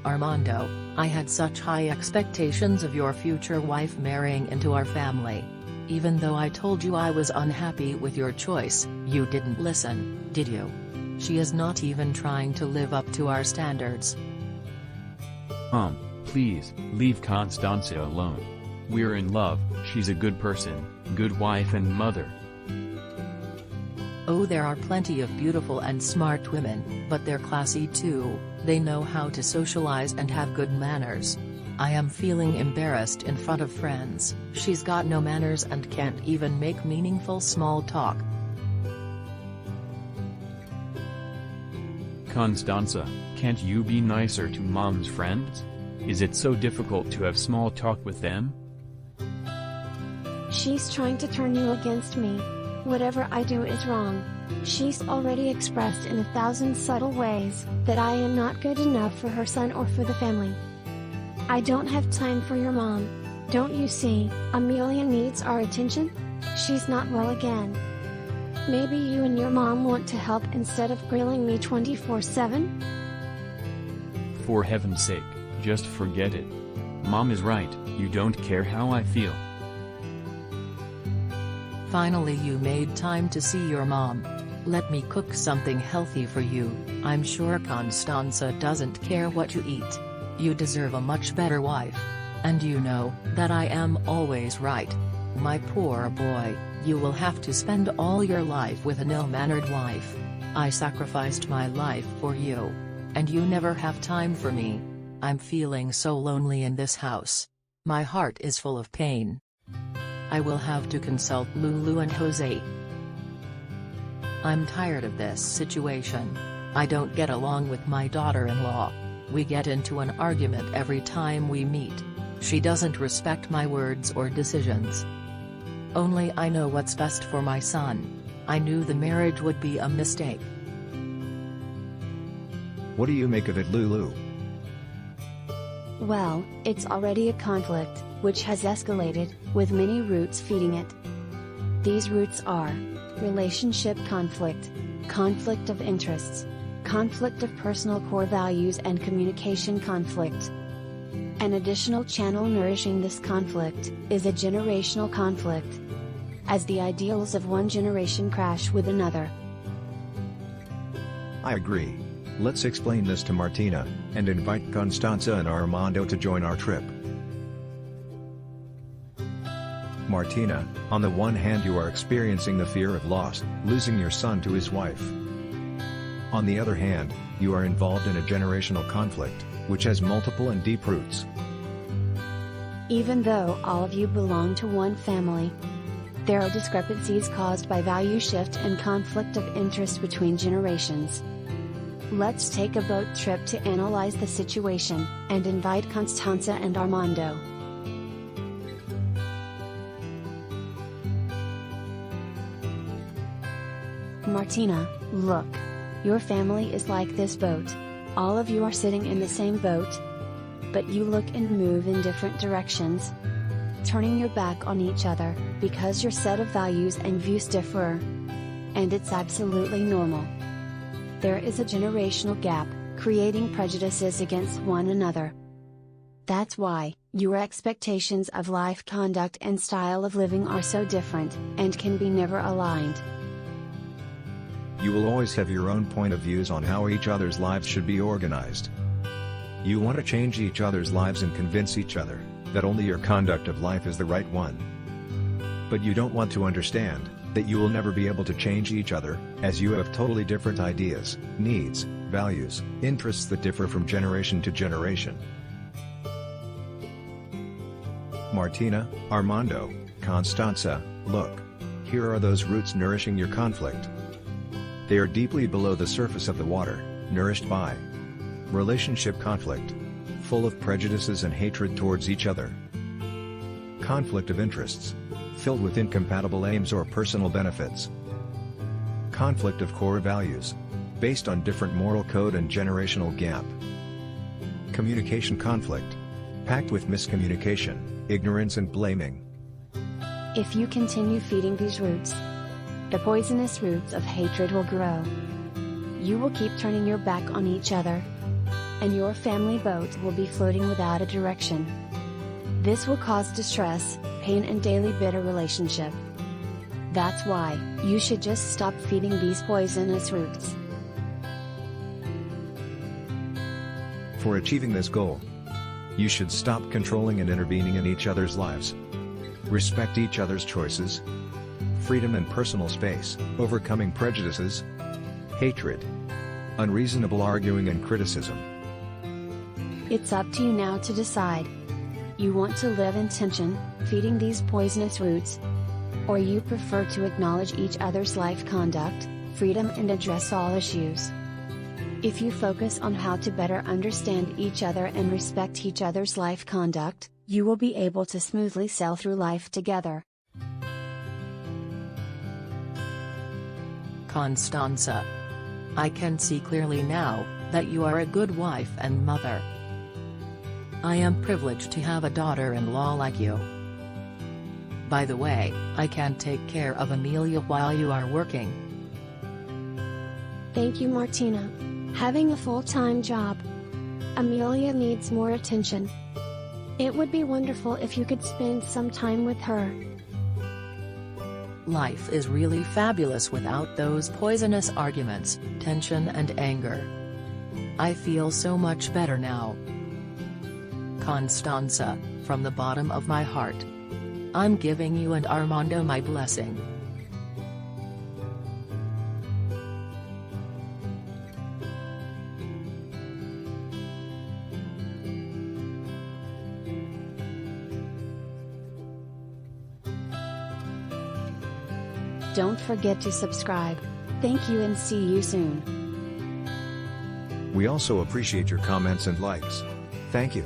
Armando, I had such high expectations of your future wife marrying into our family. Even though I told you I was unhappy with your choice, you didn't listen, did you? She is not even trying to live up to our standards. Mom, please, leave Constanza alone. We're in love, she's a good person, good wife and mother. Oh, there are plenty of beautiful and smart women, but they're classy too, they know how to socialize and have good manners. I am feeling embarrassed in front of friends. She's got no manners and can't even make meaningful small talk. Constanza, can't you be nicer to Mom's friends? Is it so difficult to have small talk with them? She's trying to turn you against me. Whatever I do is wrong. She's already expressed in 1,000 subtle ways that I am not good enough for her son or for the family. I don't have time for your mom. Don't you see, Amelia needs our attention? She's not well again. Maybe you and your mom want to help instead of grilling me 24/7? For heaven's sake, just forget it. Mom is right, you don't care how I feel. Finally you made time to see your mom. Let me cook something healthy for you. I'm sure Constanza doesn't care what you eat. You deserve a much better wife. And you know that I am always right. My poor boy, you will have to spend all your life with an ill-mannered wife. I sacrificed my life for you. And you never have time for me. I'm feeling so lonely in this house. My heart is full of pain. I will have to consult Lulu and Jose. I'm tired of this situation. I don't get along with my daughter-in-law. We get into an argument every time we meet. She doesn't respect my words or decisions. Only I know what's best for my son. I knew the marriage would be a mistake. What do you make of it, Lulu? Well, it's already a conflict, which has escalated, with many roots feeding it. These roots are relationship conflict, conflict of interests, conflict of personal core values, and communication conflict. An additional channel nourishing this conflict is a generational conflict, as the ideals of one generation crash with another. I agree. Let's explain this to Martina, and invite Constanza and Armando to join our trip. Martina, on the one hand you are experiencing the fear of loss, losing your son to his wife. On the other hand, you are involved in a generational conflict, which has multiple and deep roots. Even though all of you belong to one family, there are discrepancies caused by value shift and conflict of interest between generations. Let's take a boat trip to analyze the situation, and invite Constanza and Armando. Martina, look. Your family is like this boat. All of you are sitting in the same boat. But you look and move in different directions, turning your back on each other, because your set of values and views differ. And it's absolutely normal. There is a generational gap, creating prejudices against one another. That's why, your expectations of life conduct and style of living are so different, and can be never aligned. You will always have your own point of views on how each other's lives should be organized. You want to change each other's lives and convince each other that only your conduct of life is the right one. But you don't want to understand that you will never be able to change each other, as you have totally different ideas, needs, values, interests that differ from generation to generation. Martina, Armando, Constanza, look. Here are those roots nourishing your conflict. They are deeply below the surface of the water, nourished by relationship conflict, full of prejudices and hatred towards each other. Conflict of interests, filled with incompatible aims or personal benefits. Conflict of core values, based on different moral code and generational gap. Communication conflict, packed with miscommunication, ignorance and blaming. If you continue feeding these roots, the poisonous roots of hatred will grow. You will keep turning your back on each other. and your family boat will be floating without a direction. This will cause distress, pain and daily bitter relationship. That's why, you should just stop feeding these poisonous roots. For achieving this goal, you should stop controlling and intervening in each other's lives. Respect each other's choices, freedom and personal space, overcoming prejudices, hatred, unreasonable arguing and criticism. It's up to you now to decide. You want to live in tension, feeding these poisonous roots? Or you prefer to acknowledge each other's life conduct, freedom and address all issues? If you focus on how to better understand each other and respect each other's life conduct, you will be able to smoothly sail through life together. Constanza. I can see clearly now that you are a good wife and mother. I am privileged to have a daughter-in-law like you. By the way, I can take care of Amelia while you are working. Thank you, Martina. Having a full-time job. Amelia needs more attention. It would be wonderful if you could spend some time with her. Life is really fabulous without those poisonous arguments, tension and anger. I feel so much better now. Constanza, from the bottom of my heart. I'm giving you and Armando my blessing. Don't forget to subscribe. Thank you and see you soon. We also appreciate your comments and likes. Thank you.